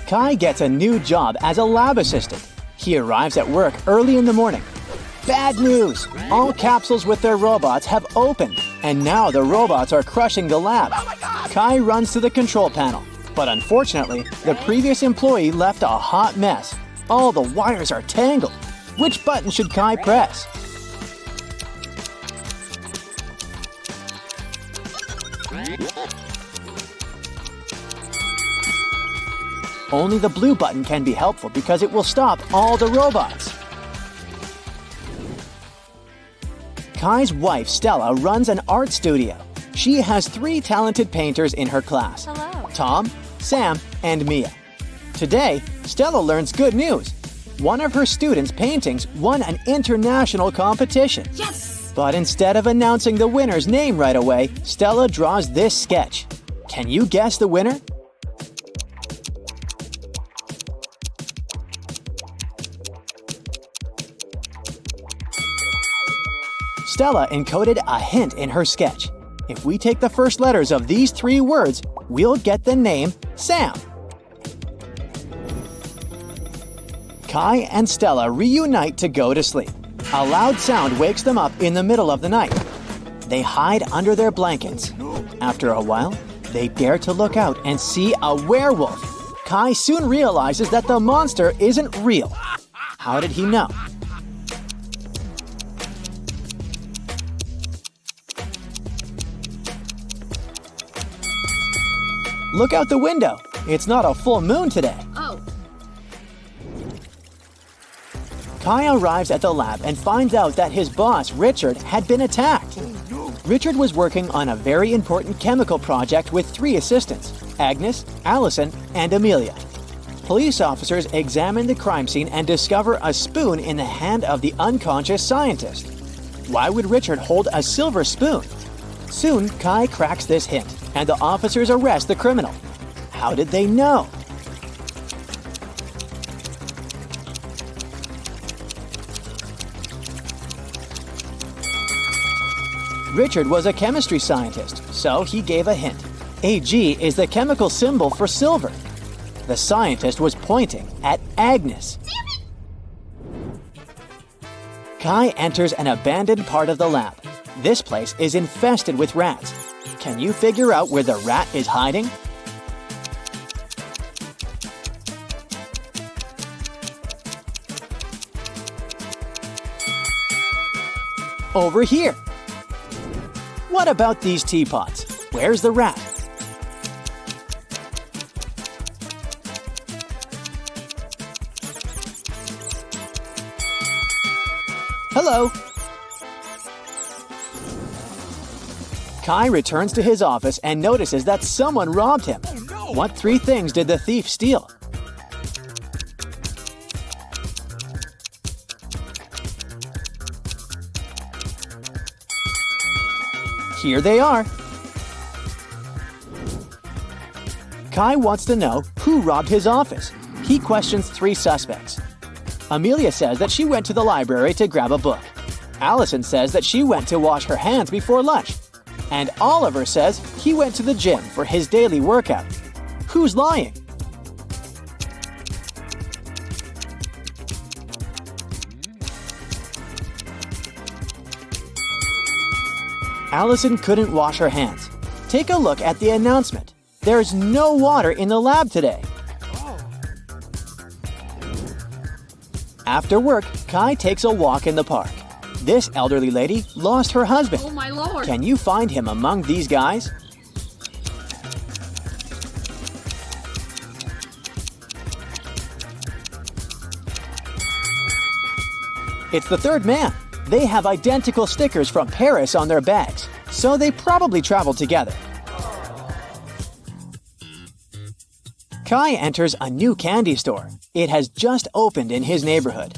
Kai gets a new job as a lab assistant. He arrives at work early in the morning. Bad news! All capsules with their robots have opened, and now the robots are crushing the lab. Kai runs to the control panel, but unfortunately, the previous employee left a hot mess. All the wires are tangled. Which button should Kai press? Only the blue button can be helpful because it will stop all the robots. Kai's wife, Stella, runs an art studio. She has 3 talented painters in her class. Hello. Tom, Sam, and Mia. Today, Stella learns good news. One of her students' paintings won an international competition. Yes! But instead of announcing the winner's name right away, Stella draws this sketch. Can you guess the winner? Stella encoded a hint in her sketch. If we take the first letters of these 3 words, we'll get the name Sam. Kai and Stella reunite to go to sleep. A loud sound wakes them up in the middle of the night. They hide under their blankets. After a while, they dare to look out and see a werewolf. Kai soon realizes that the monster isn't real. How did he know? Look out the window. It's not a full moon today. Oh. Kai arrives at the lab and finds out that his boss, Richard, had been attacked. Richard was working on a very important chemical project with 3 assistants, Agnes, Allison, and Amelia. Police officers examine the crime scene and discover a spoon in the hand of the unconscious scientist. Why would Richard hold a silver spoon? Soon, Kai cracks this hint, and the officers arrest the criminal. How did they know? Richard was a chemistry scientist, so he gave a hint. Ag is the chemical symbol for silver. The scientist was pointing at Agnes. Kai enters an abandoned part of the lab. This place is infested with rats. Can you figure out where the rat is hiding? Over here. What about these teapots? Where's the rat? Hello. Kai returns to his office and notices that someone robbed him. What 3 things did the thief steal? Here they are. Kai wants to know who robbed his office. He questions 3 suspects. Amelia says that she went to the library to grab a book. Allison says that she went to wash her hands before lunch. And Oliver says he went to the gym for his daily workout. Who's lying? Allison couldn't wash her hands. Take a look at the announcement. There's no water in the lab today. After work, Kai takes a walk in the park. This elderly lady lost her husband. Oh my lord. Can you find him among these guys? It's the 3rd man. They have identical stickers from Paris on their bags, so they probably traveled together. Kai enters a new candy store. It has just opened in his neighborhood.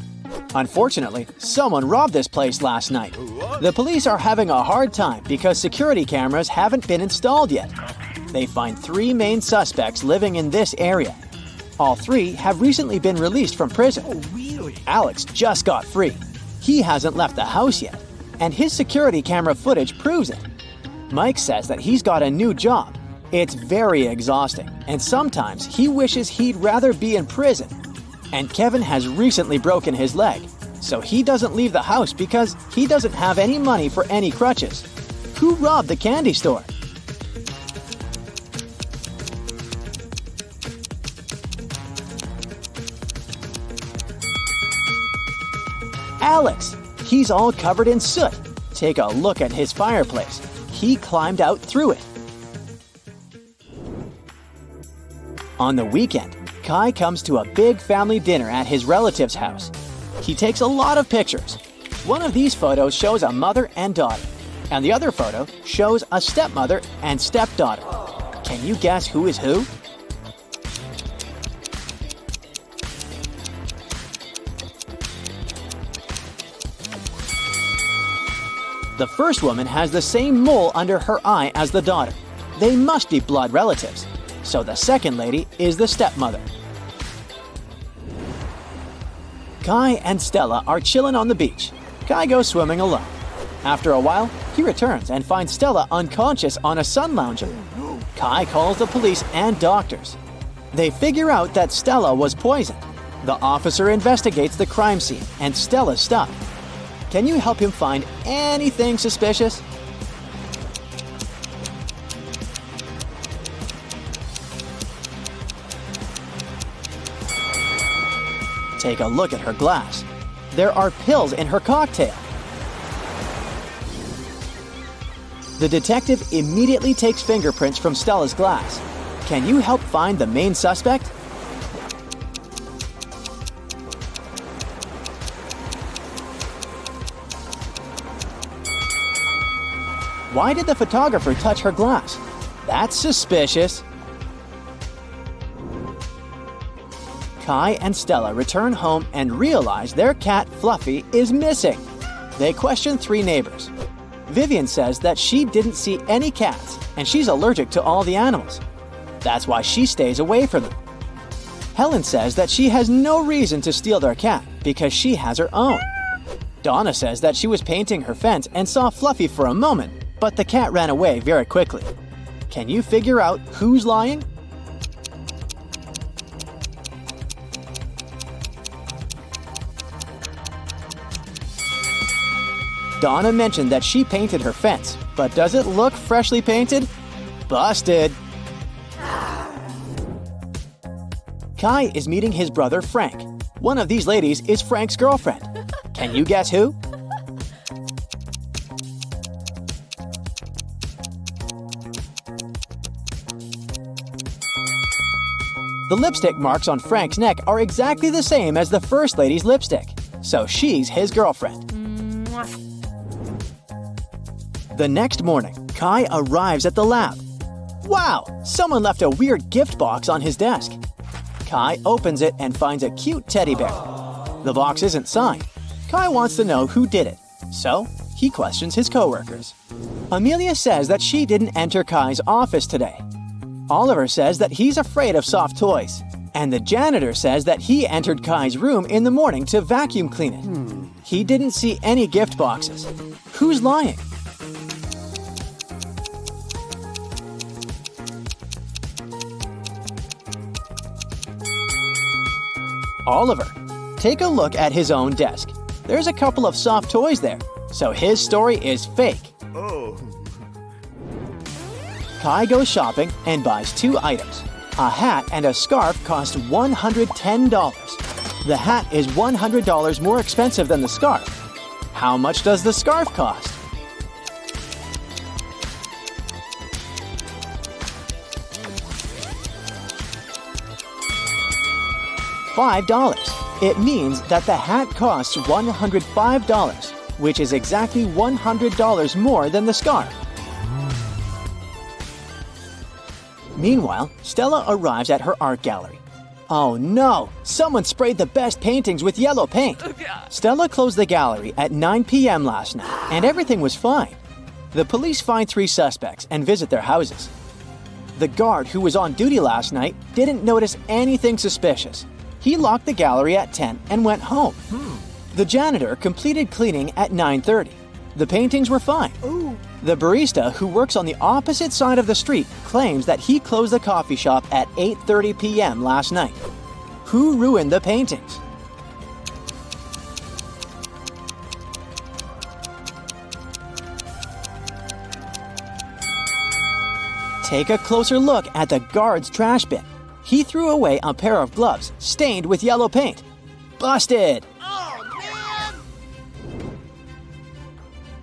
Unfortunately, someone robbed this place last night. The police are having a hard time because security cameras haven't been installed yet. They find 3 main suspects living in this area. All 3 have recently been released from prison. Alex just got free. He hasn't left the house yet, and his security camera footage proves it. Mike says that he's got a new job. It's very exhausting, and sometimes he wishes he'd rather be in prison. And Kevin has recently broken his leg, so he doesn't leave the house because he doesn't have any money for any crutches. Who robbed the candy store? Alex! He's all covered in soot. Take a look at his fireplace. He climbed out through it. On the weekend, Kai comes to a big family dinner at his relative's house. He takes a lot of pictures. One of these photos shows a mother and daughter, and the other photo shows a stepmother and stepdaughter. Can you guess who is who? The first woman has the same mole under her eye as the daughter. They must be blood relatives. So the second lady is the stepmother. Kai and Stella are chilling on the beach. Kai goes swimming alone. After a while, he returns and finds Stella unconscious on a sun lounger. Kai calls the police and doctors. They figure out that Stella was poisoned. The officer investigates the crime scene and Stella's stuff. Can you help him find anything suspicious? Take a look at her glass. There are pills in her cocktail. The detective immediately takes fingerprints from Stella's glass. Can you help find the main suspect? Why did the photographer touch her glass? That's suspicious. Kai and Stella return home and realize their cat Fluffy is missing. They question 3 neighbors. Vivian says that she didn't see any cats and she's allergic to all the animals. That's why she stays away from them. Helen says that she has no reason to steal their cat because she has her own. Donna says that she was painting her fence and saw Fluffy for a moment, but the cat ran away very quickly. Can you figure out who's lying? Donna mentioned that she painted her fence, but does it look freshly painted? Busted! Kai is meeting his brother Frank. One of these ladies is Frank's girlfriend. Can you guess who? The lipstick marks on Frank's neck are exactly the same as the first lady's lipstick, so she's his girlfriend. The next morning, Kai arrives at the lab. Wow, someone left a weird gift box on his desk. Kai opens it and finds a cute teddy bear. The box isn't signed. Kai wants to know who did it, so he questions his coworkers. Amelia says that she didn't enter Kai's office today. Oliver says that he's afraid of soft toys. And the janitor says that he entered Kai's room in the morning to vacuum clean it. He didn't see any gift boxes. Who's lying? Oliver. Take a look at his own desk. There's a couple of soft toys there, so his story is fake. Kai goes shopping and buys 2 items. A hat and a scarf cost $110. The hat is $100 more expensive than the scarf. How much does the scarf cost? $5. It means that the hat costs $105, which is exactly $100 more than the scarf. Meanwhile, Stella arrives at her art gallery. Oh no! Someone sprayed the best paintings with yellow paint! Stella closed the gallery at 9 p.m. last night, and everything was fine. The police find 3 suspects and visit their houses. The guard who was on duty last night didn't notice anything suspicious. He locked the gallery at 10 and went home. The janitor completed cleaning at 9:30. The paintings were fine. The barista, who works on the opposite side of the street, claims that he closed the coffee shop at 8:30 p.m. last night. Who ruined the paintings? Take a closer look at the guard's trash bin. He threw away a pair of gloves stained with yellow paint. Busted!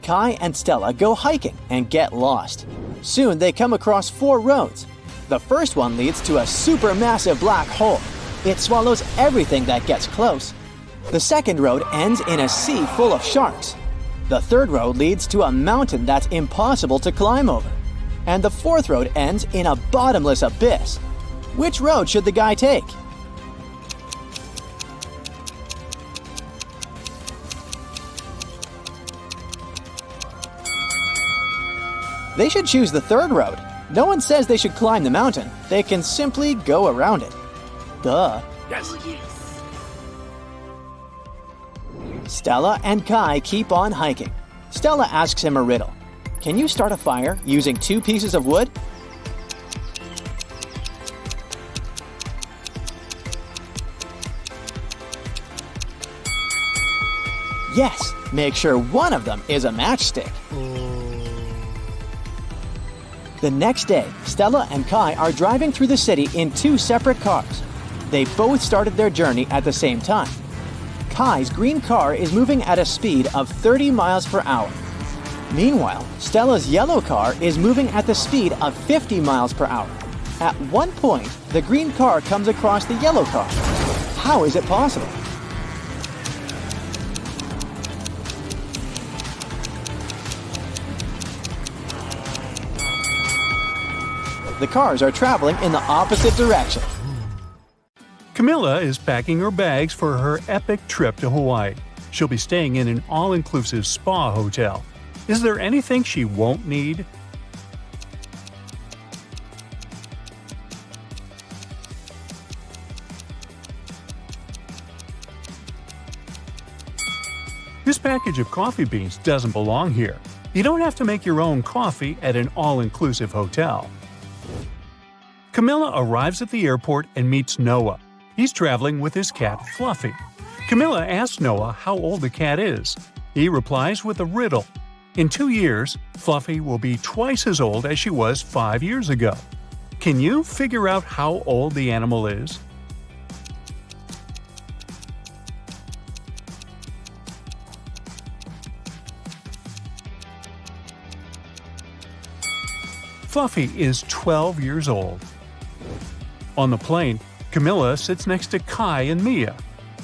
Kai and Stella go hiking and get lost. Soon they come across 4 roads. The first one leads to a supermassive black hole. It swallows everything that gets close. The second road ends in a sea full of sharks. The third road leads to a mountain that's impossible to climb over. And the fourth road ends in a bottomless abyss. Which road should the guy take? They should choose the third road. No one says they should climb the mountain. They can simply go around it. Duh. Yes. Stella and Kai keep on hiking. Stella asks him a riddle. Can you start a fire using 2 pieces of wood? Yes, make sure one of them is a matchstick. The next day, Stella and Kai are driving through the city in 2 separate cars. They both started their journey at the same time. Kai's green car is moving at a speed of 30 miles per hour. Meanwhile, Stella's yellow car is moving at the speed of 50 miles per hour. At one point, the green car comes across the yellow car. How is it possible? The cars are traveling in the opposite direction. Camila is packing her bags for her epic trip to Hawaii. She'll be staying in an all-inclusive spa hotel. Is there anything she won't need? This package of coffee beans doesn't belong here. You don't have to make your own coffee at an all-inclusive hotel. Camila arrives at the airport and meets Noah. He's traveling with his cat, Fluffy. Camila asks Noah how old the cat is. He replies with a riddle. In 2 years, Fluffy will be twice as old as she was 5 years ago. Can you figure out how old the animal is? Fluffy is 12 years old. On the plane, Camila sits next to Kai and Mia.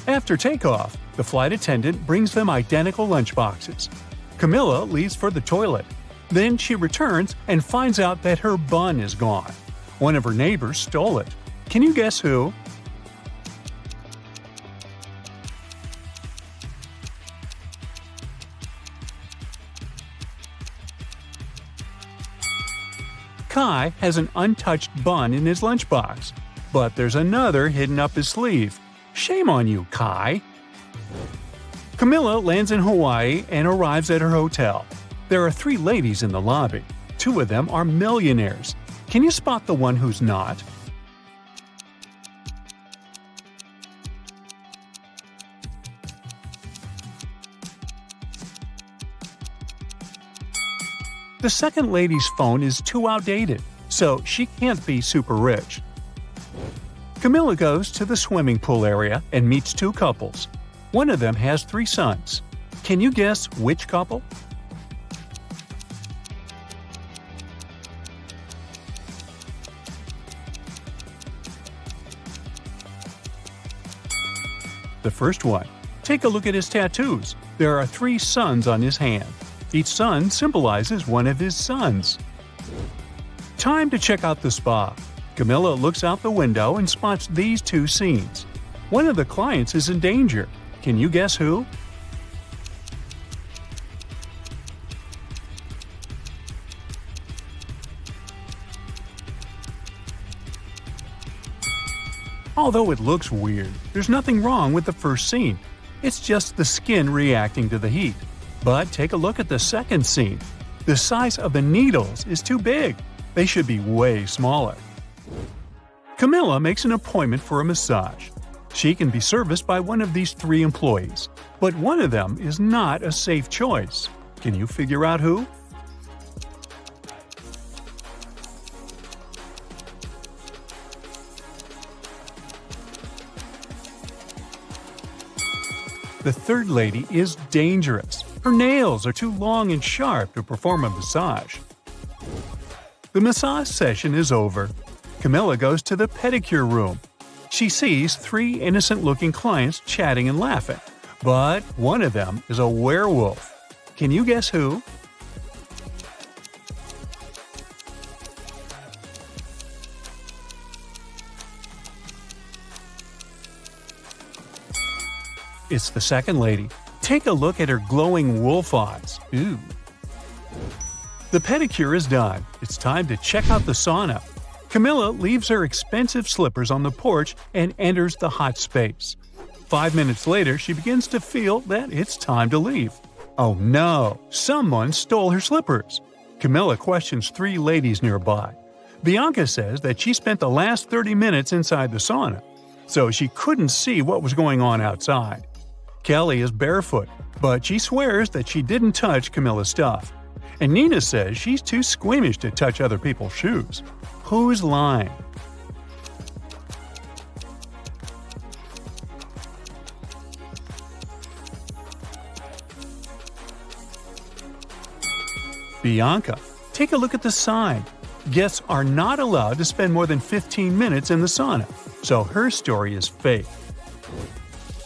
After takeoff, the flight attendant brings them identical lunchboxes. Camila leaves for the toilet. Then she returns and finds out that her bun is gone. One of her neighbors stole it. Can you guess who? Kai has an untouched bun in his lunchbox. But there's another hidden up his sleeve. Shame on you, Kai. Camila lands in Hawaii and arrives at her hotel. There are 3 ladies in the lobby. 2 of them are millionaires. Can you spot the one who's not? The second lady's phone is too outdated, so she can't be super rich. Camila goes to the swimming pool area and meets 2 couples. One of them has 3 sons. Can you guess which couple? The first one. Take a look at his tattoos. There are 3 suns on his hand. Each sun symbolizes one of his sons. Time to check out the spa. Camila looks out the window and spots these 2 scenes. One of the clients is in danger. Can you guess who? Although it looks weird, there's nothing wrong with the first scene. It's just the skin reacting to the heat. But take a look at the second scene. The size of the needles is too big. They should be way smaller. Camila makes an appointment for a massage. She can be serviced by one of these 3 employees, but one of them is not a safe choice. Can you figure out who? The third lady is dangerous. Her nails are too long and sharp to perform a massage. The massage session is over. Camila goes to the pedicure room. She sees 3 innocent-looking clients chatting and laughing, but one of them is a werewolf. Can you guess who? It's the second lady. Take a look at her glowing wolf eyes. Ooh. The pedicure is done. It's time to check out the sauna. Camila leaves her expensive slippers on the porch and enters the hot space. 5 minutes later, she begins to feel that it's time to leave. Oh no! Someone stole her slippers. Camila questions 3 ladies nearby. Bianca says that she spent the last 30 minutes inside the sauna, so she couldn't see what was going on outside. Kelly is barefoot, but she swears that she didn't touch Camila's stuff. And Nina says she's too squeamish to touch other people's shoes. Who's lying? Bianca. Take a look at the sign. Guests are not allowed to spend more than 15 minutes in the sauna, so her story is fake.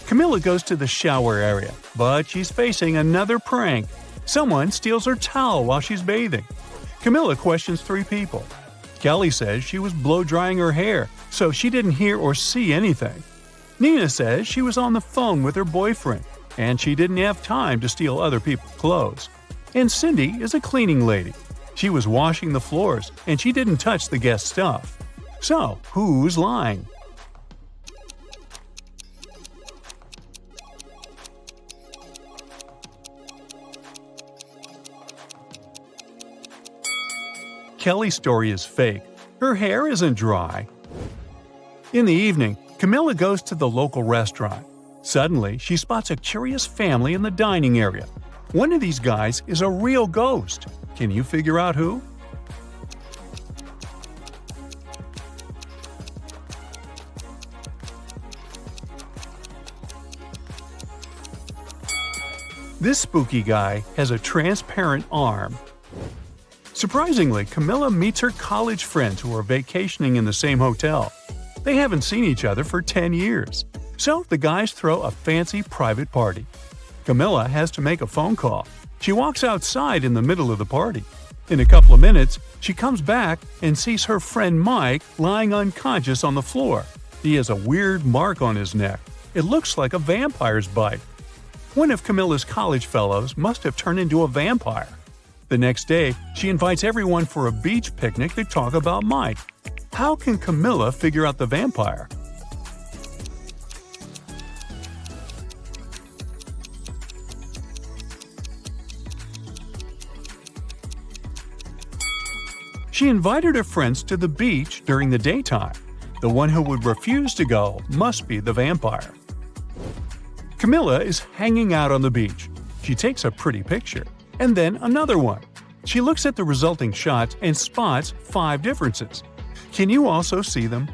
Camila goes to the shower area, but she's facing another prank. Someone steals her towel while she's bathing. Camila questions 3 people. Kelly says she was blow-drying her hair, so she didn't hear or see anything. Nina says she was on the phone with her boyfriend, and she didn't have time to steal other people's clothes. And Cindy is a cleaning lady. She was washing the floors, and she didn't touch the guest stuff. So, who's lying? Kelly's story is fake. Her hair isn't dry. In the evening, Camila goes to the local restaurant. Suddenly, she spots a curious family in the dining area. One of these guys is a real ghost. Can you figure out who? This spooky guy has a transparent arm. Surprisingly, Camila meets her college friends who are vacationing in the same hotel. They haven't seen each other for 10 years. So the guys throw a fancy private party. Camila has to make a phone call. She walks outside in the middle of the party. In a couple of minutes, she comes back and sees her friend Mike lying unconscious on the floor. He has a weird mark on his neck. It looks like a vampire's bite. One of Camila's college fellows must have turned into a vampire. The next day, she invites everyone for a beach picnic to talk about Mike. How can Camila figure out the vampire? She invited her friends to the beach during the daytime. The one who would refuse to go must be the vampire. Camila is hanging out on the beach. She takes a pretty picture, and then another one. She looks at the resulting shots and spots 5 differences. Can you also see them?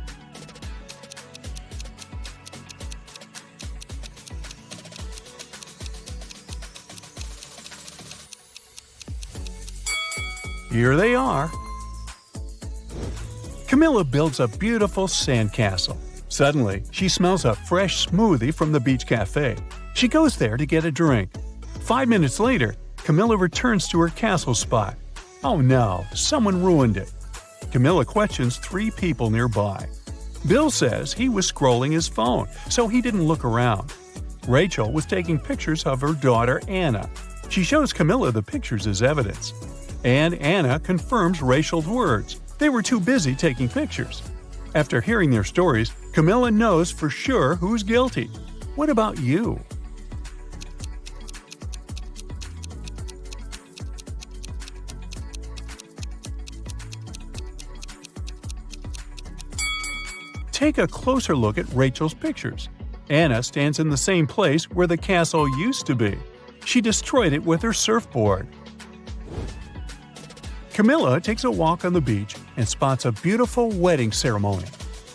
Here they are. Camila builds a beautiful sandcastle. Suddenly, she smells a fresh smoothie from the beach cafe. She goes there to get a drink. 5 minutes later, Camila returns to her castle spot. Oh no, someone ruined it. Camila questions 3 people nearby. Bill says he was scrolling his phone, so he didn't look around. Rachel was taking pictures of her daughter Anna. She shows Camila the pictures as evidence. And Anna confirms Rachel's words. They were too busy taking pictures. After hearing their stories, Camila knows for sure who's guilty. What about you? take a closer look at Rachel's pictures. Anna stands in the same place where the castle used to be. She destroyed it with her surfboard. Camila takes a walk on the beach and spots a beautiful wedding ceremony.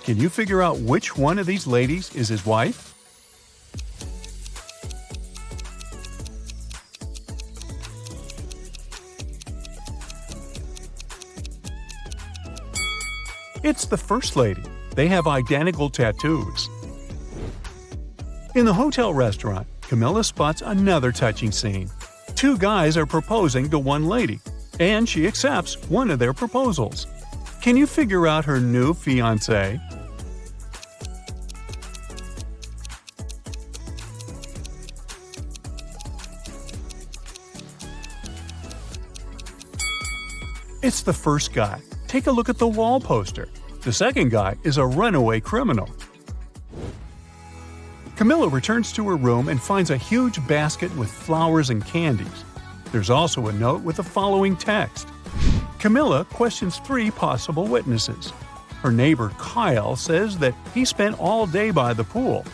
Can you figure out which one of these ladies is his wife? It's the first lady. They have identical tattoos. In the hotel restaurant, Camila spots another touching scene. Two guys are proposing to one lady, and she accepts one of their proposals. Can you figure out her new fiancé? It's the first guy. Take a look at the wall poster. The second guy is a runaway criminal. Camila returns to her room and finds a huge basket with flowers and candies. There's also a note with the following text. Camila questions 3 possible witnesses. Her neighbor Kyle says that he spent all day by the pool.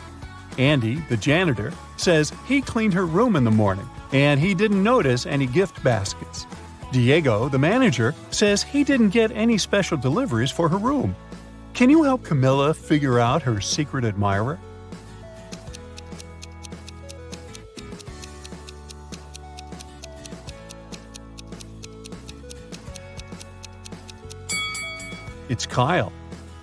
Andy, the janitor, says he cleaned her room in the morning and he didn't notice any gift baskets. Diego, the manager, says he didn't get any special deliveries for her room. Can you help Camila figure out her secret admirer? It's Kyle.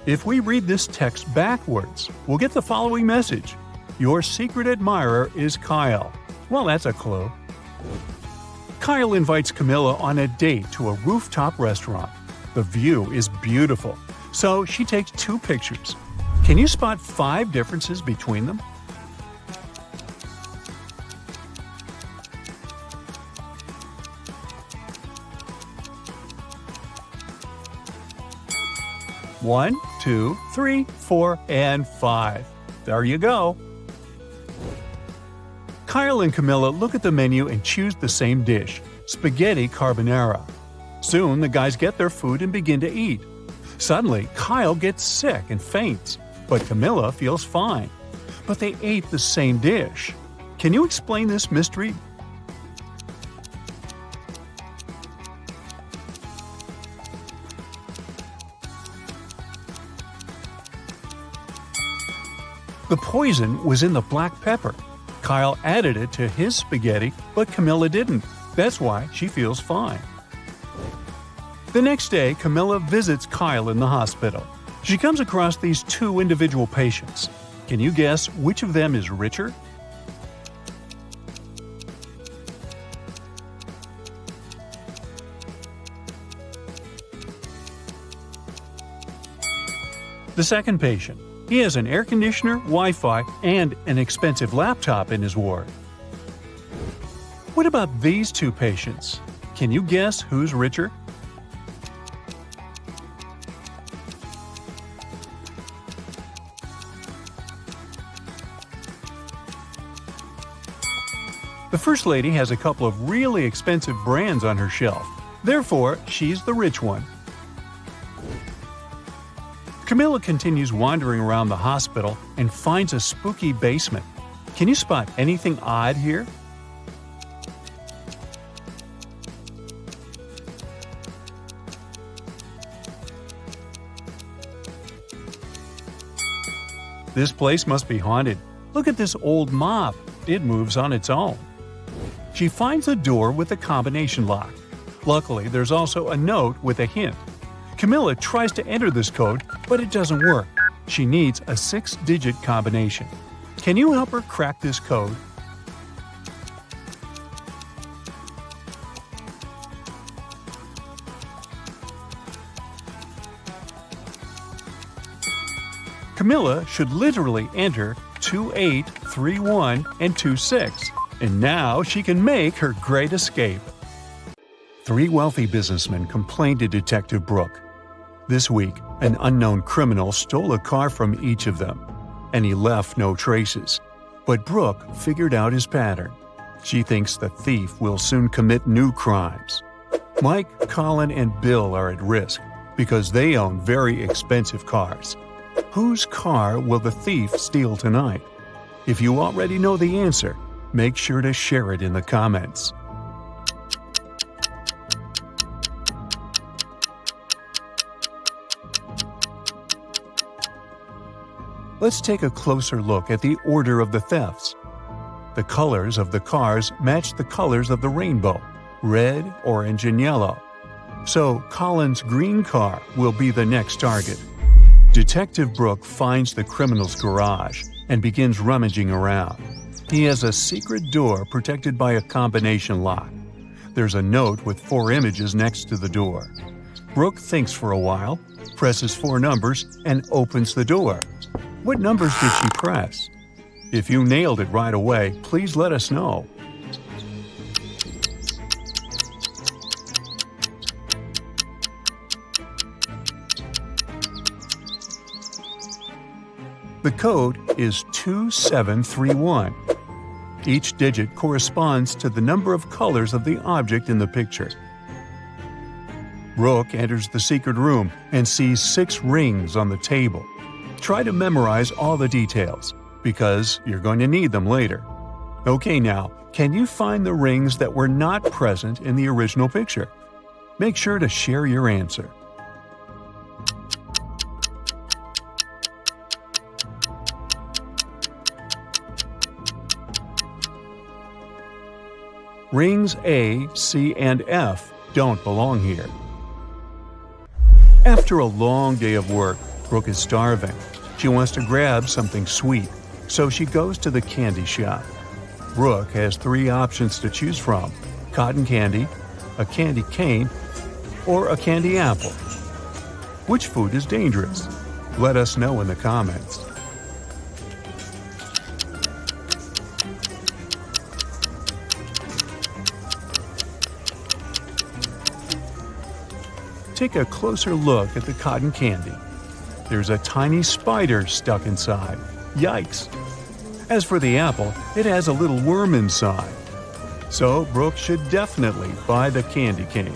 If we read this text backwards, we'll get the following message. Your secret admirer is Kyle. Well, that's a clue. Kyle invites Camila on a date to a rooftop restaurant. The view is beautiful, so she takes 2 pictures. Can you spot 5 differences between them? One, 2, 3, 4, and 5. There you go. Kyle and Camila look at the menu and choose the same dish, spaghetti carbonara. Soon the guys get their food and begin to eat. Suddenly, Kyle gets sick and faints, but Camila feels fine. But they ate the same dish. Can you explain this mystery? The poison was in the black pepper. Kyle added it to his spaghetti, but Camila didn't. That's why she feels fine. The next day, Camila visits Kyle in the hospital. She comes across these 2 individual patients. Can you guess which of them is richer? The second patient. He has an air conditioner, Wi-Fi, and an expensive laptop in his ward. What about these 2 patients? Can you guess who's richer? The first lady has a couple of really expensive brands on her shelf. Therefore, she's the rich one. Camila continues wandering around the hospital and finds a spooky basement. Can you spot anything odd here? This place must be haunted. Look at this old mop. It moves on its own. She finds a door with a combination lock. Luckily, there's also a note with a hint. Camila tries to enter this code, but it doesn't work. She needs a 6-digit combination. Can you help her crack this code? Camila should literally enter 2831 and 26, and now she can make her great escape. 3 wealthy businessmen complained to Detective Brooke. This week, an unknown criminal stole a car from each of them, and he left no traces. But Brooke figured out his pattern. She thinks the thief will soon commit new crimes. Mike, Colin, and Bill are at risk because they own very expensive cars. Whose car will the thief steal tonight? If you already know the answer, make sure to share it in the comments. Let's take a closer look at the order of the thefts. The colors of the cars match the colors of the rainbow: red, orange, and yellow. So Colin's green car will be the next target. Detective Brooke finds the criminal's garage and begins rummaging around. He has a secret door protected by a combination lock. There's a note with 4 images next to the door. Brooke thinks for a while, presses 4 numbers, and opens the door. What numbers did she press? If you nailed it right away, please let us know. The code is 2731. Each digit corresponds to the number of colors of the object in the picture. Brooke enters the secret room and sees 6 rings on the table. Try to memorize all the details, because you're going to need them later. Okay, now, can you find the rings that were not present in the original picture? Make sure to share your answer. Rings A, C, and F don't belong here. After a long day of work, Brooke is starving. She wants to grab something sweet, so she goes to the candy shop. Brooke has 3 options to choose from: cotton candy, a candy cane, or a candy apple. Which food is dangerous? Let us know in the comments. Take a closer look at the cotton candy. There's a tiny spider stuck inside. Yikes! As for the apple, it has a little worm inside. So Brooke should definitely buy the candy cane.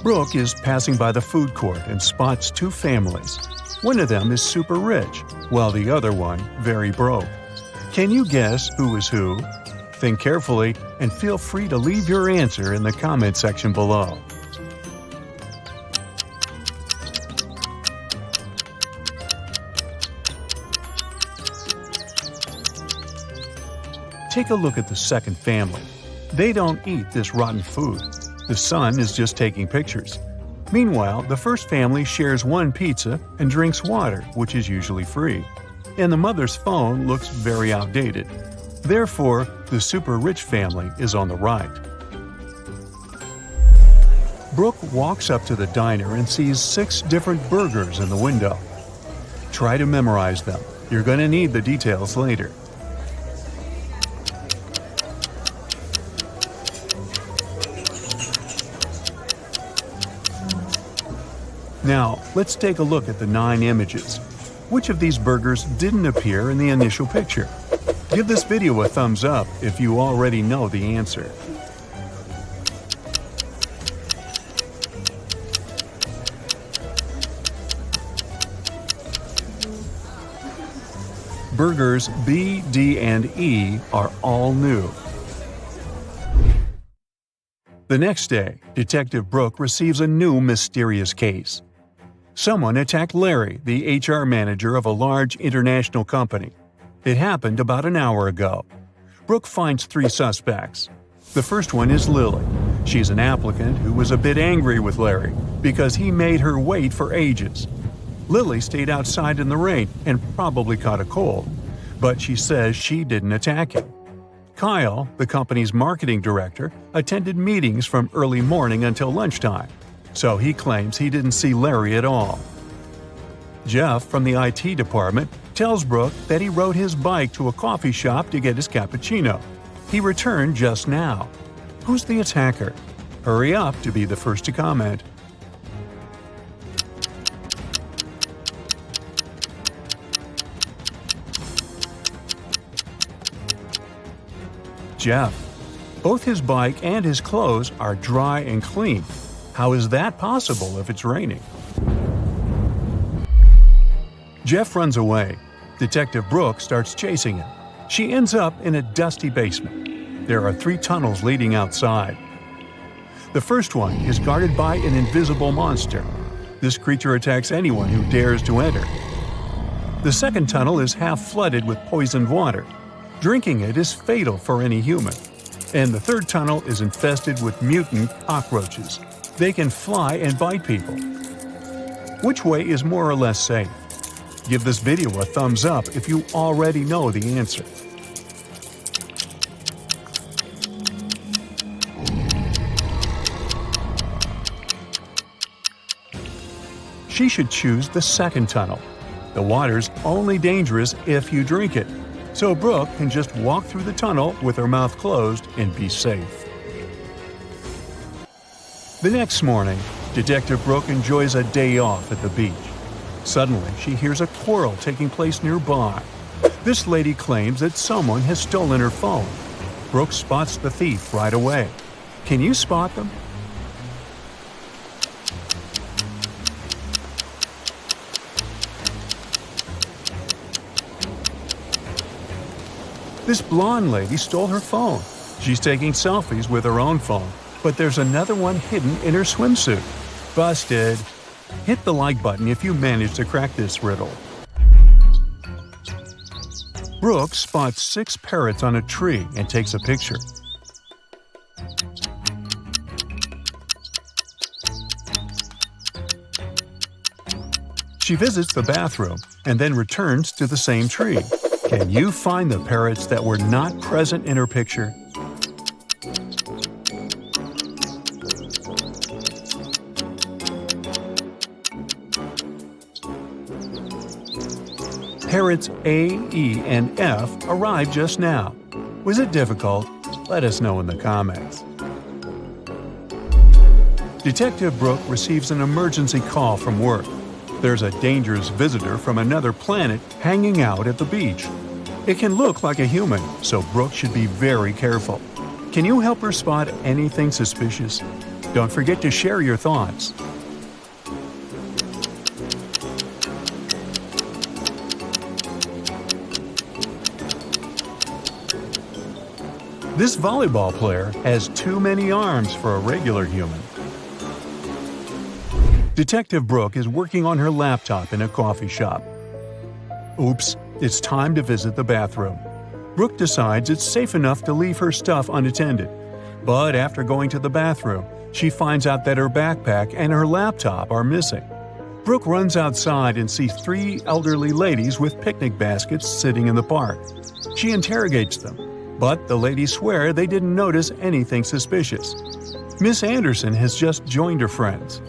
Brooke is passing by the food court and spots 2 families. One of them is super rich, while the other one very broke. Can you guess who is who? Think carefully and feel free to leave your answer in the comment section below. Take a look at the second family. They don't eat this rotten food. The son is just taking pictures. Meanwhile, the first family shares 1 pizza and drinks water, which is usually free. And the mother's phone looks very outdated. Therefore, the super rich family is on the right. Brooke walks up to the diner and sees 6 different burgers in the window. Try to memorize them. You're going to need the details later. Now, let's take a look at the 9 images. Which of these burgers didn't appear in the initial picture? Give this video a thumbs up if you already know the answer. Burgers B, D, and E are all new. The next day, Detective Brooke receives a new mysterious case. Someone attacked Larry, the HR manager of a large international company. It happened about an hour ago. Brooke finds 3 suspects. The first one is Lily. She's an applicant who was a bit angry with Larry because he made her wait for ages. Lily stayed outside in the rain and probably caught a cold, but she says she didn't attack him. Kyle, the company's marketing director, attended meetings from early morning until lunchtime, so he claims he didn't see Larry at all. Jeff from the IT department tells Brooke that he rode his bike to a coffee shop to get his cappuccino. He returned just now. Who's the attacker? Hurry up to be the first to comment. Jeff. Both his bike and his clothes are dry and clean. How is that possible if it's raining? Jeff runs away. Detective Brooke starts chasing him. She ends up in a dusty basement. There are 3 tunnels leading outside. The first one is guarded by an invisible monster. This creature attacks anyone who dares to enter. The second tunnel is half flooded with poisoned water. Drinking it is fatal for any human. And the third tunnel is infested with mutant cockroaches. They can fly and bite people. Which way is more or less safe? Give this video a thumbs up if you already know the answer. She should choose the second tunnel. The water's only dangerous if you drink it, so Brooke can just walk through the tunnel with her mouth closed and be safe. The next morning, Detective Brooke enjoys a day off at the beach. Suddenly, she hears a quarrel taking place nearby. This lady claims that someone has stolen her phone. Brooke spots the thief right away. Can you spot them? This blonde lady stole her phone. She's taking selfies with her own phone, but there's another one hidden in her swimsuit. Busted! Hit the like button if you manage to crack this riddle. Brooke spots 6 parrots on a tree and takes a picture. She visits the bathroom and then returns to the same tree. Can you find the parrots that were not present in her picture? Parrots A, E, and F arrived just now. Was it difficult? Let us know in the comments. Detective Brooke receives an emergency call from work. There's a dangerous visitor from another planet hanging out at the beach. It can look like a human, so Brooke should be very careful. Can you help her spot anything suspicious? Don't forget to share your thoughts. This volleyball player has too many arms for a regular human. Detective Brooke is working on her laptop in a coffee shop. Oops, it's time to visit the bathroom. Brooke decides it's safe enough to leave her stuff unattended. But after going to the bathroom, she finds out that her backpack and her laptop are missing. Brooke runs outside and sees 3 elderly ladies with picnic baskets sitting in the park. She interrogates them, but the ladies swear they didn't notice anything suspicious. Miss Anderson has just joined her friends.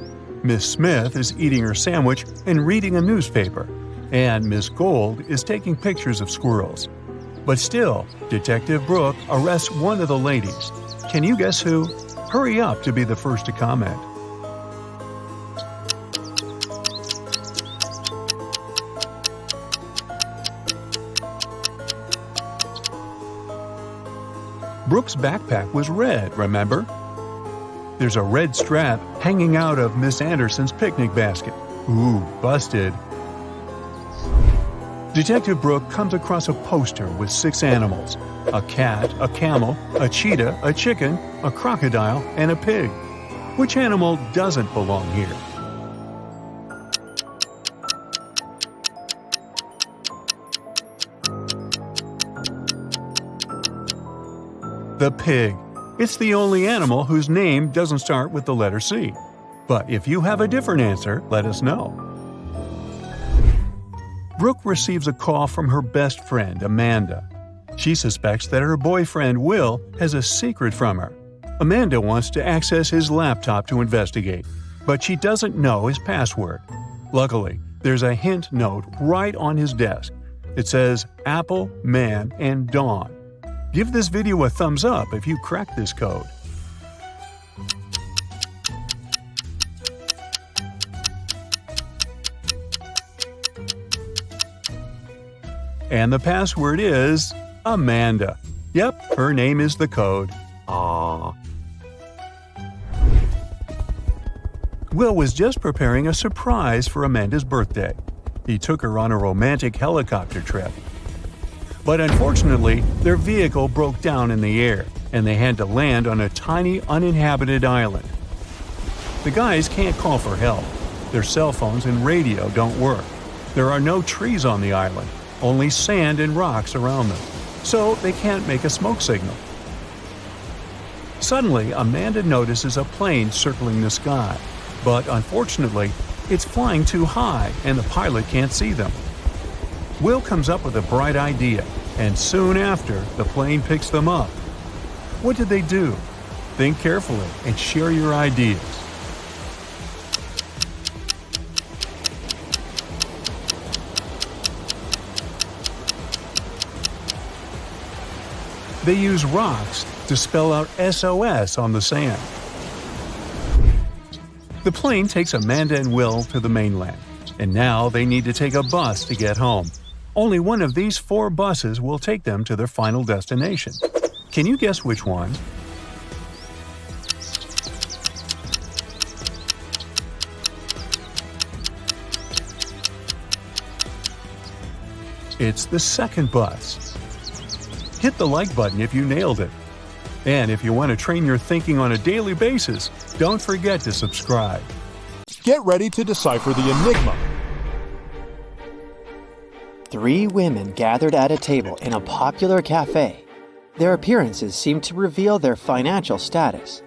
Miss Smith is eating her sandwich and reading a newspaper, and Miss Gold is taking pictures of squirrels. But still, Detective Brooke arrests one of the ladies. Can you guess who? Hurry up to be the first to comment. Brooke's backpack was red, remember? There's a red strap hanging out of Miss Anderson's picnic basket. Ooh, busted. Detective Brooke comes across a poster with 6 animals: a cat, a camel, a cheetah, a chicken, a crocodile, and a pig. Which animal doesn't belong here? The pig. It's the only animal whose name doesn't start with the letter C. But if you have a different answer, let us know. Brooke receives a call from her best friend, Amanda. She suspects that her boyfriend, Will, has a secret from her. Amanda wants to access his laptop to investigate, but she doesn't know his password. Luckily, there's a hint note right on his desk. It says Apple, Man, and Dawn. Give this video a thumbs up if you crack this code. And the password is Amanda. Yep, her name is the code. Aww. Will was just preparing a surprise for Amanda's birthday. He took her on a romantic helicopter trip. But unfortunately, their vehicle broke down in the air, and they had to land on a tiny uninhabited island. The guys can't call for help. Their cell phones and radio don't work. There are no trees on the island, only sand and rocks around them, so they can't make a smoke signal. Suddenly, Amanda notices a plane circling the sky, but unfortunately, it's flying too high and the pilot can't see them. Will comes up with a bright idea, and soon after, the plane picks them up. What did they do? Think carefully and share your ideas. They use rocks to spell out SOS on the sand. The plane takes Amanda and Will to the mainland, and now they need to take a bus to get home. Only one of these 4 buses will take them to their final destination. Can you guess which one? It's the second bus. Hit the like button if you nailed it. And if you want to train your thinking on a daily basis, don't forget to subscribe. Get ready to decipher the enigma. 3 women gathered at a table in a popular cafe. Their appearances seemed to reveal their financial status.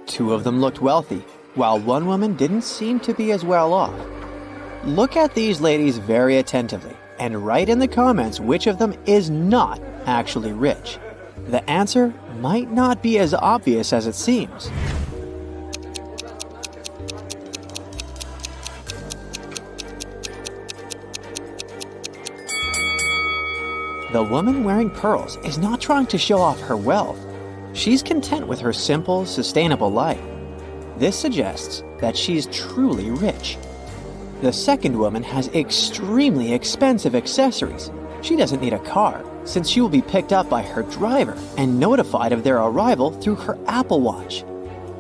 2 of them looked wealthy, while one woman didn't seem to be as well off. Look at these ladies very attentively and write in the comments which of them is not actually rich. The answer might not be as obvious as it seems. The woman wearing pearls is not trying to show off her wealth. She's content with her simple, sustainable life. This suggests that she's truly rich. The second woman has extremely expensive accessories. She doesn't need a car, since she will be picked up by her driver and notified of their arrival through her Apple Watch.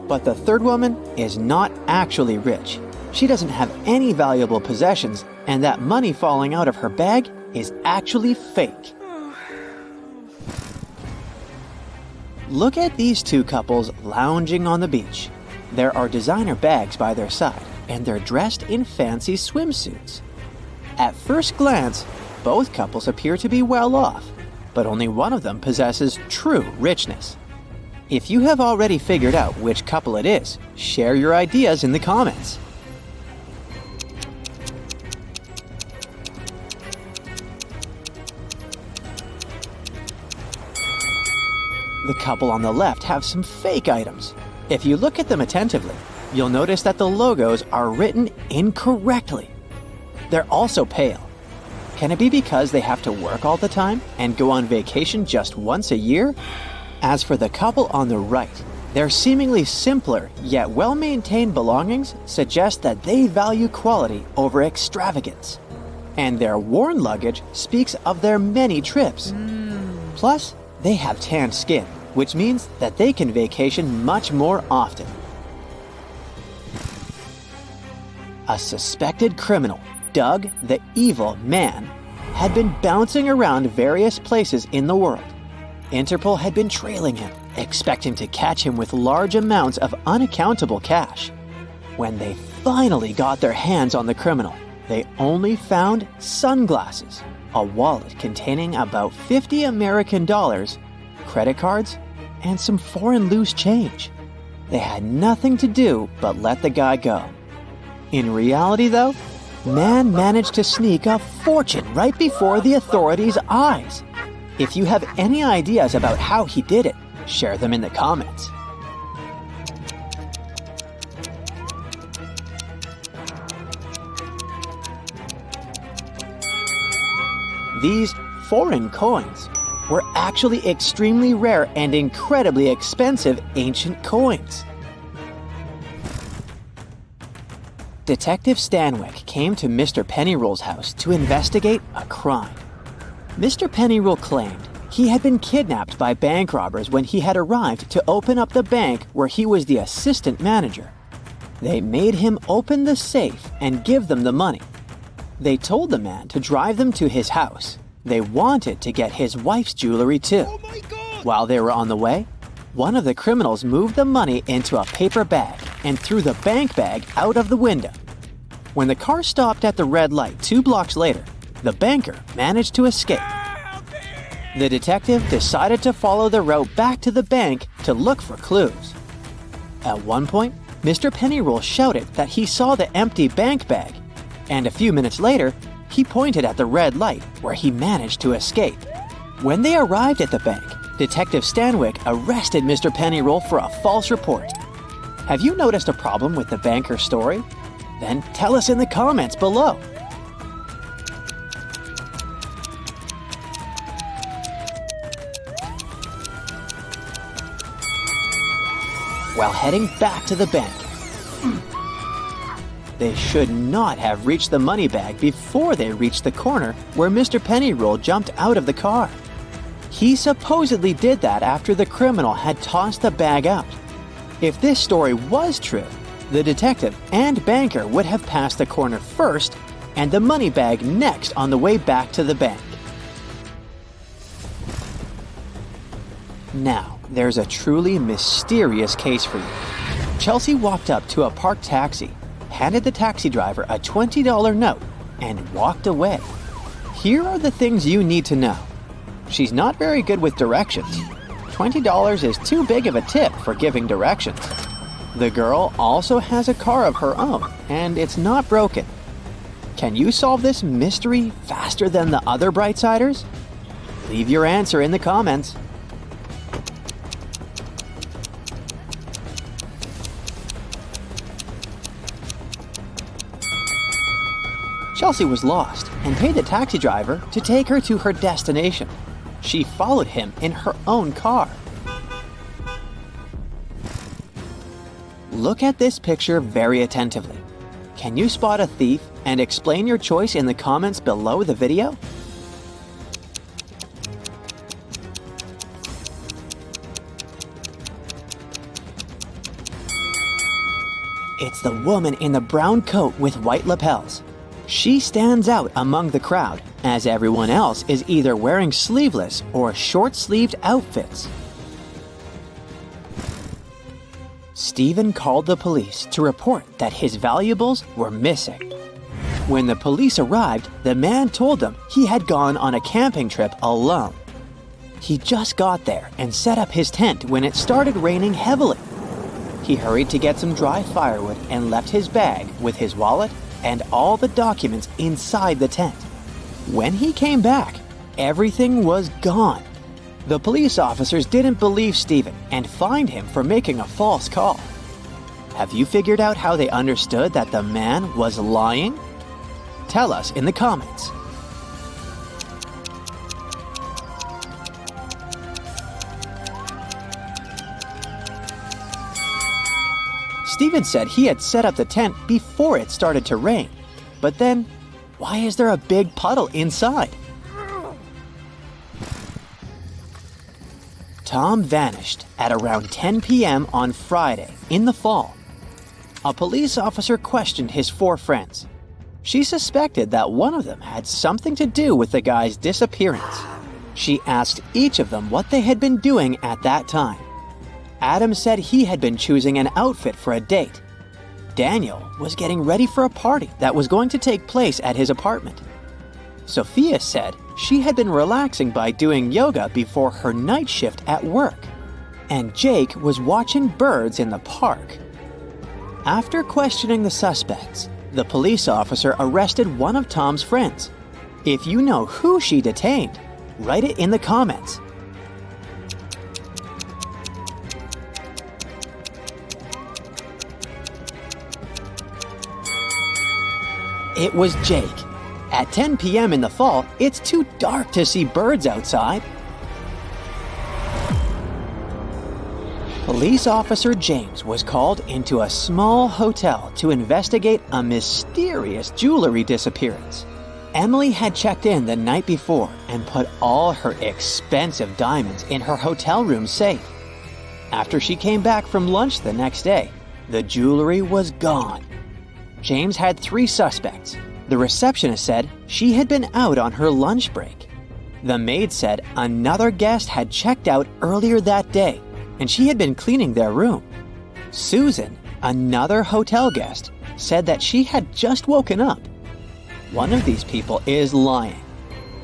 But the third woman is not actually rich. She doesn't have any valuable possessions, and that money falling out of her bag is actually fake. Look at these 2 couples lounging on the beach. There are designer bags by their side, and they're dressed in fancy swimsuits. At first glance, both couples appear to be well off, but only one of them possesses true richness. If you have already figured out which couple it is, share your ideas in the comments. The couple on the left have some fake items. If you look at them attentively, you'll notice that the logos are written incorrectly. They're also pale. Can it be because they have to work all the time and go on vacation just once a year? As for the couple on the right, their seemingly simpler yet well-maintained belongings suggest that they value quality over extravagance. And their worn luggage speaks of their many trips. Plus, they have tanned skin, which means that they can vacation much more often. A suspected criminal, Doug the Evil Man, had been bouncing around various places in the world. Interpol had been trailing him, expecting to catch him with large amounts of unaccountable cash. When they finally got their hands on the criminal, they only found sunglasses, a wallet containing about $50 American, credit cards, and some foreign loose change. They had nothing to do but let the guy go. In reality, though, Man managed to sneak a fortune right before the authorities' eyes. If you have any ideas about how he did it, share them in the comments. These foreign coins were actually extremely rare and incredibly expensive ancient coins. Detective Stanwyck came to Mr. Pennyroll's house to investigate a crime. Mr. Pennyroll claimed he had been kidnapped by bank robbers when he had arrived to open up the bank where he was the assistant manager. They made him open the safe and give them the money. They told the man to drive them to his house. They wanted to get his wife's jewelry too. Oh my God! While they were on the way, one of the criminals moved the money into a paper bag and threw the bank bag out of the window. When the car stopped at the red light 2 blocks later, the banker managed to escape. The detective decided to follow the route back to the bank to look for clues. At one point, Mr. Pennyroll shouted that he saw the empty bank bag, and a few minutes later, he pointed at the red light where he managed to escape. When they arrived at the bank, Detective Stanwyck arrested Mr. Pennyroll for a false report. Have you noticed a problem with the banker's story? Then tell us in the comments below. While heading back to the bank, they should not have reached the money bag before they reached the corner where Mr. Pennyroll jumped out of the car. He supposedly did that after the criminal had tossed the bag out. If this story was true, the detective and banker would have passed the corner first and the money bag next on the way back to the bank. Now, there's a truly mysterious case for you. Chelsea walked up to a parked taxi, handed the taxi driver a $20 note, and walked away. Here are the things you need to know. She's not very good with directions. $20 is too big of a tip for giving directions. The girl also has a car of her own, and it's not broken. Can you solve this mystery faster than the other Brightsiders? Leave your answer in the comments. Chelsea was lost and paid the taxi driver to take her to her destination. She followed him in her own car. Look at this picture very attentively. Can you spot a thief and explain your choice in the comments below the video? It's the woman in the brown coat with white lapels. She stands out among the crowd, as everyone else is either wearing sleeveless or short-sleeved outfits. Stephen called the police to report that his valuables were missing. When the police arrived, the man told them he had gone on a camping trip alone. He just got there and set up his tent when it started raining heavily. He hurried to get some dry firewood and left his bag with his wallet and all the documents inside the tent. When he came back, everything was gone. The police officers didn't believe Stephen and fined him for making a false call. Have you figured out how they understood that the man was lying? Tell us in the comments. Stephen said he had set up the tent before it started to rain. But then, why is there a big puddle inside? Tom vanished at around 10 p.m. on Friday in the fall. A police officer questioned his 4 friends. She suspected that one of them had something to do with the guy's disappearance. She asked each of them what they had been doing at that time. Adam said he had been choosing an outfit for a date. Daniel was getting ready for a party that was going to take place at his apartment. Sophia said she had been relaxing by doing yoga before her night shift at work. And Jake was watching birds in the park. After questioning the suspects, the police officer arrested one of Tom's friends. If you know who she detained, write it in the comments. It was Jake. At 10 p.m. in the fall, it's too dark to see birds outside. Police officer James was called into a small hotel to investigate a mysterious jewelry disappearance. Emily had checked in the night before and put all her expensive diamonds in her hotel room safe. After she came back from lunch the next day, the jewelry was gone. James had 3 suspects: The receptionist said she had been out on her lunch break. The maid said another guest had checked out earlier that day, and she had been cleaning their room. Susan, another hotel guest, said that she had just woken up. One of these people is lying.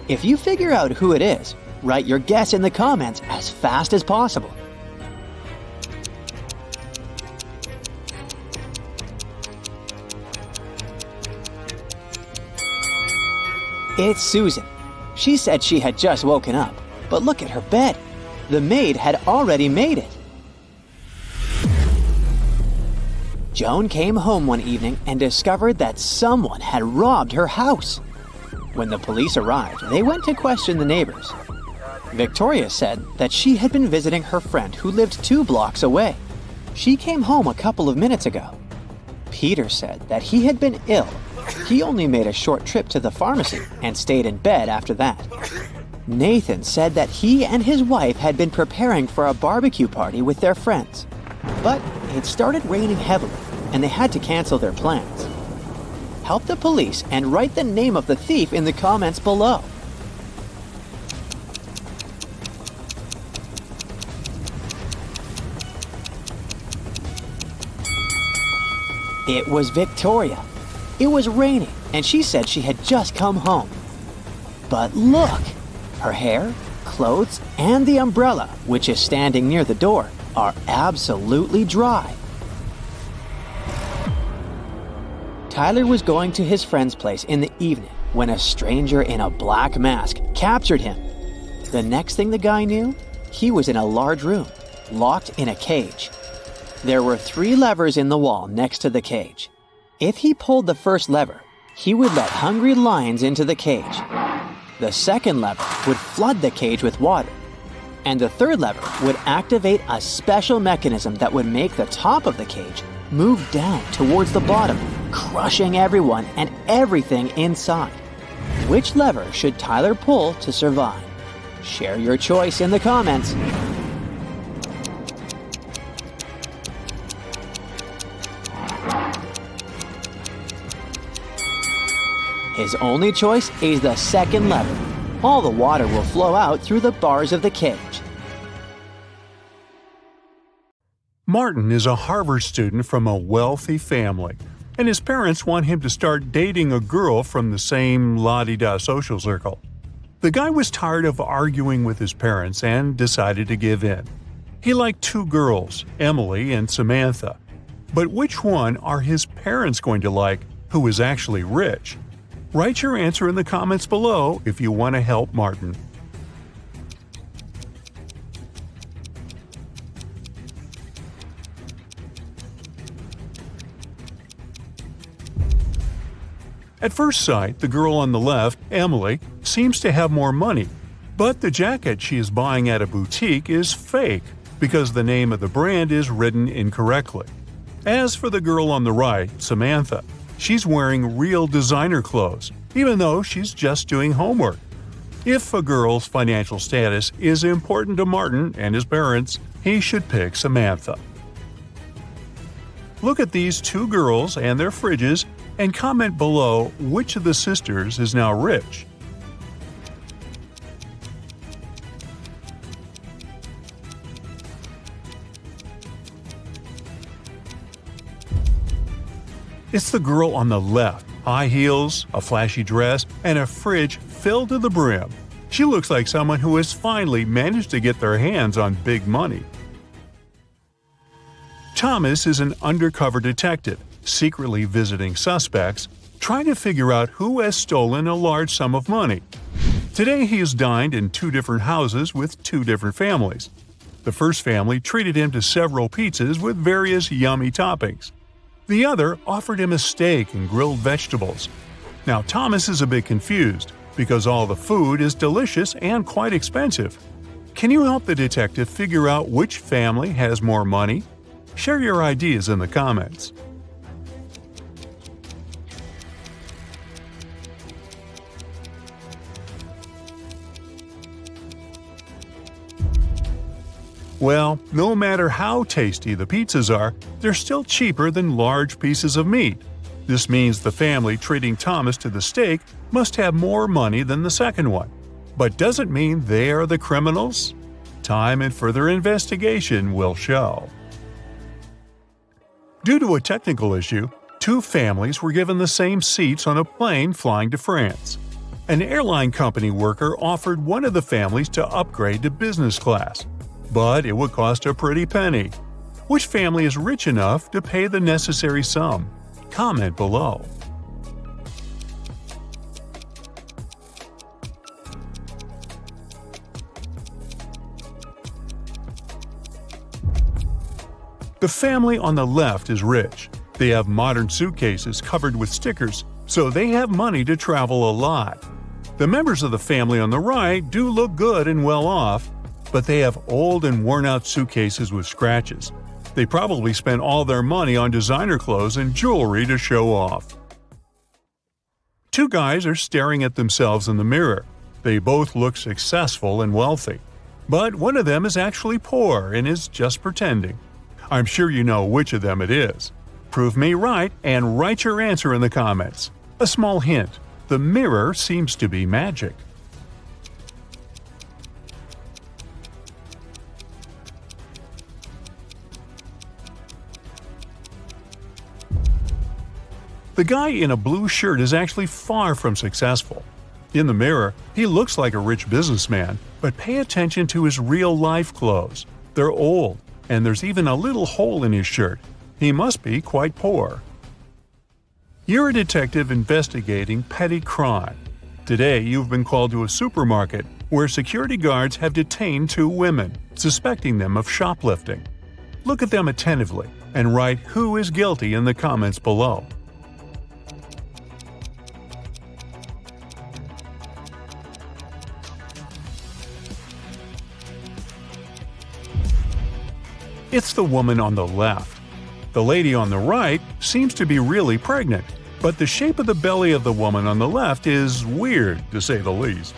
If you figure out who it is, write your guess in the comments as fast as possible. It's Susan. She said she had just woken up, but look at her bed. The maid had already made it. Joan came home one evening and discovered that someone had robbed her house. When the police arrived, they went to question the neighbors. Victoria said that she had been visiting her friend who lived 2 blocks away. She came home a couple of minutes ago. Peter said that he had been ill. He only made a short trip to the pharmacy and stayed in bed after that. Nathan said that he and his wife had been preparing for a barbecue party with their friends. But it started raining heavily, and they had to cancel their plans. Help the police and write the name of the thief in the comments below. It was Victoria. It was raining, and she said she had just come home. But look! Her hair, clothes, and the umbrella, which is standing near the door, are absolutely dry. Tyler was going to his friend's place in the evening when a stranger in a black mask captured him. The next thing the guy knew, he was in a large room, locked in a cage. There were 3 levers in the wall next to the cage. If he pulled the first lever, he would let hungry lions into the cage. The second lever would flood the cage with water. And the third lever would activate a special mechanism that would make the top of the cage move down towards the bottom, crushing everyone and everything inside. Which lever should Tyler pull to survive? Share your choice in the comments. His only choice is the second lever. All the water will flow out through the bars of the cage. Martin is a Harvard student from a wealthy family, and his parents want him to start dating a girl from the same la-di-da social circle. The guy was tired of arguing with his parents and decided to give in. He liked 2 girls, Emily and Samantha. But which one are his parents going to like, who is actually rich? Write your answer in the comments below if you want to help Martin. At first sight, the girl on the left, Emily, seems to have more money, but the jacket she is buying at a boutique is fake because the name of the brand is written incorrectly. As for the girl on the right, Samantha, she's wearing real designer clothes, even though she's just doing homework. If a girl's financial status is important to Martin and his parents, he should pick Samantha. Look at these 2 girls and their fridges and comment below which of the sisters is now rich. It's the girl on the left. High heels, a flashy dress, and a fridge filled to the brim. She looks like someone who has finally managed to get their hands on big money. Thomas is an undercover detective, secretly visiting suspects, trying to figure out who has stolen a large sum of money. Today he has dined in 2 different houses with 2 different families. The first family treated him to several pizzas with various yummy toppings. The other offered him a steak and grilled vegetables. Now Thomas is a bit confused, because all the food is delicious and quite expensive. Can you help the detective figure out which family has more money? Share your ideas in the comments. Well, no matter how tasty the pizzas are, they're still cheaper than large pieces of meat. This means the family treating Thomas to the stake must have more money than the second one. But does it mean they are the criminals? Time and further investigation will show. Due to a technical issue, two families were given the same seats on a plane flying to France. An airline company worker offered one of the families to upgrade to business class, but it would cost a pretty penny. Which family is rich enough to pay the necessary sum? Comment below. The family on the left is rich. They have modern suitcases covered with stickers, so they have money to travel a lot. The members of the family on the right do look good and well off, but they have old and worn-out suitcases with scratches. They probably spent all their money on designer clothes and jewelry to show off. Two guys are staring at themselves in the mirror. They both look successful and wealthy. But one of them is actually poor and is just pretending. I'm sure you know which of them it is. Prove me right and write your answer in the comments. A small hint: the mirror seems to be magic. The guy in a blue shirt is actually far from successful. In the mirror, he looks like a rich businessman, but pay attention to his real-life clothes. They're old, and there's even a little hole in his shirt. He must be quite poor. You're a detective investigating petty crime. Today, you've been called to a supermarket where security guards have detained two women, suspecting them of shoplifting. Look at them attentively and write who is guilty in the comments below. It's the woman on the left. The lady on the right seems to be really pregnant, but the shape of the belly of the woman on the left is weird, to say the least.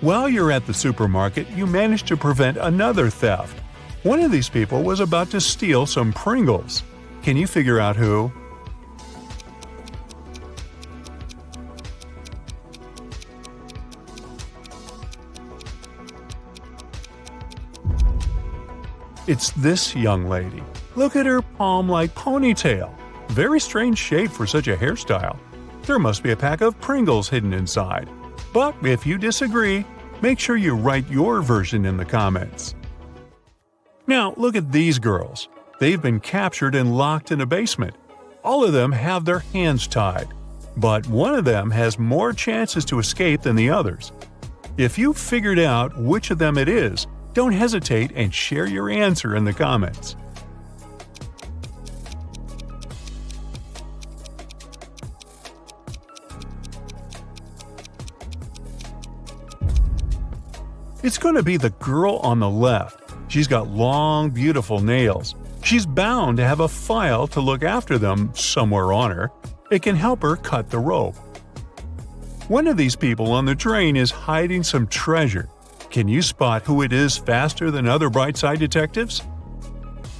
While you're at the supermarket, you manage to prevent another theft. One of these people was about to steal some Pringles. Can you figure out who? It's this young lady. Look at her palm-like ponytail. Very strange shape for such a hairstyle. There must be a pack of Pringles hidden inside. But if you disagree, make sure you write your version in the comments. Now look at these girls. They've been captured and locked in a basement. All of them have their hands tied. But one of them has more chances to escape than the others. If you've figured out which of them it is, don't hesitate and share your answer in the comments. It's going to be the girl on the left. She's got long, beautiful nails. She's bound to have a file to look after them somewhere on her. It can help her cut the rope. One of these people on the train is hiding some treasure. Can you spot who it is faster than other Brightside detectives?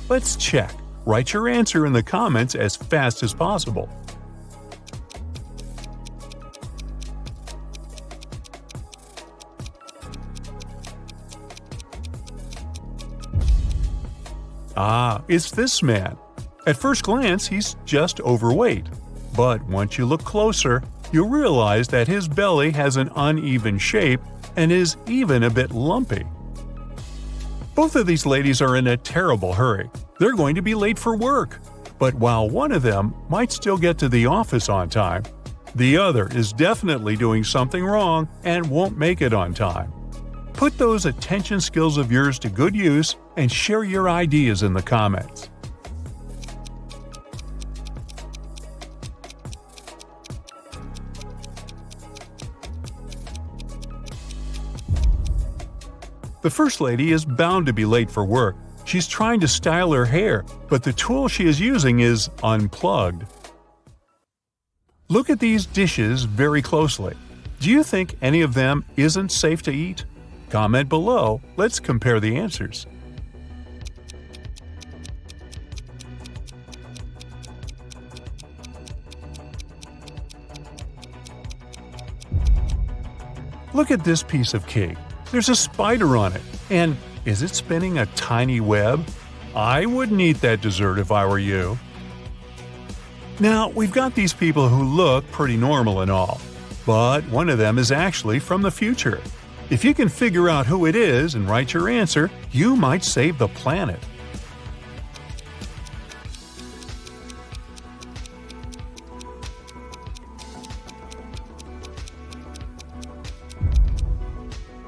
Let's check. Write your answer in the comments as fast as possible. It's this man. At first glance, he's just overweight. But once you look closer, you'll realize that his belly has an uneven shape and is even a bit lumpy. Both of these ladies are in a terrible hurry. They're going to be late for work. But while one of them might still get to the office on time, the other is definitely doing something wrong and won't make it on time. Put those attention skills of yours to good use and share your ideas in the comments. The first lady is bound to be late for work. She's trying to style her hair, but the tool she is using is unplugged. Look at these dishes very closely. Do you think any of them isn't safe to eat? Comment below. Let's compare the answers. Look at this piece of cake. There's a spider on it. And is it spinning a tiny web? I wouldn't eat that dessert if I were you. Now, we've got these people who look pretty normal and all, but one of them is actually from the future. If you can figure out who it is and write your answer, you might save the planet.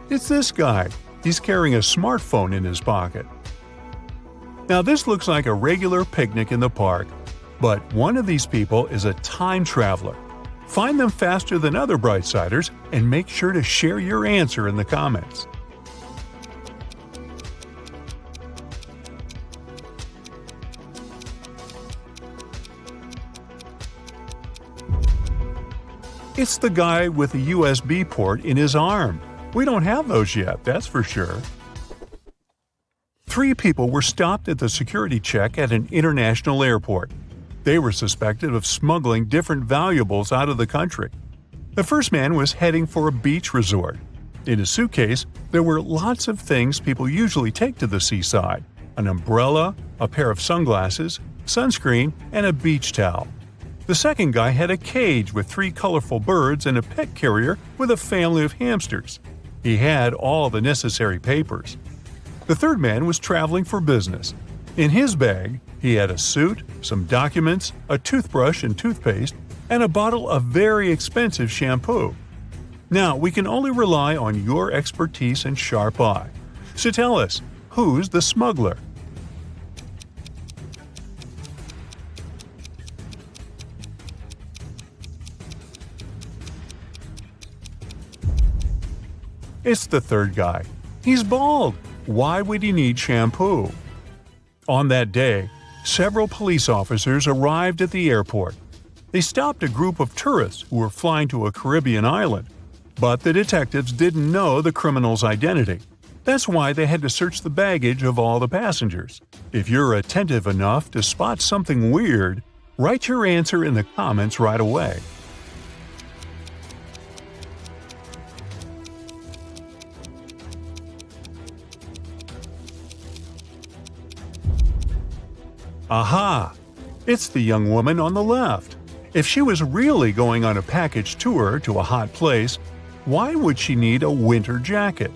It's this guy. He's carrying a smartphone in his pocket. Now this looks like a regular picnic in the park, but one of these people is a time traveler. Find them faster than other Brightsiders and make sure to share your answer in the comments. It's the guy with a USB port in his arm. We don't have those yet, that's for sure. 3 people were stopped at the security check at an international airport. They were suspected of smuggling different valuables out of the country. The first man was heading for a beach resort. In his suitcase, there were lots of things people usually take to the seaside: an umbrella, a pair of sunglasses, sunscreen, and a beach towel. The second guy had a cage with 3 colorful birds and a pet carrier with a family of hamsters. He had all the necessary papers. The third man was traveling for business. In his bag, he had a suit, some documents, a toothbrush and toothpaste, and a bottle of very expensive shampoo. Now, we can only rely on your expertise and sharp eye. So tell us, who's the smuggler? It's the third guy. He's bald. Why would he need shampoo? On that day, several police officers arrived at the airport. They stopped a group of tourists who were flying to a Caribbean island, but the detectives didn't know the criminal's identity. That's why they had to search the baggage of all the passengers. If you're attentive enough to spot something weird, write your answer in the comments right away. Aha! It's the young woman on the left. If she was really going on a package tour to a hot place, why would she need a winter jacket?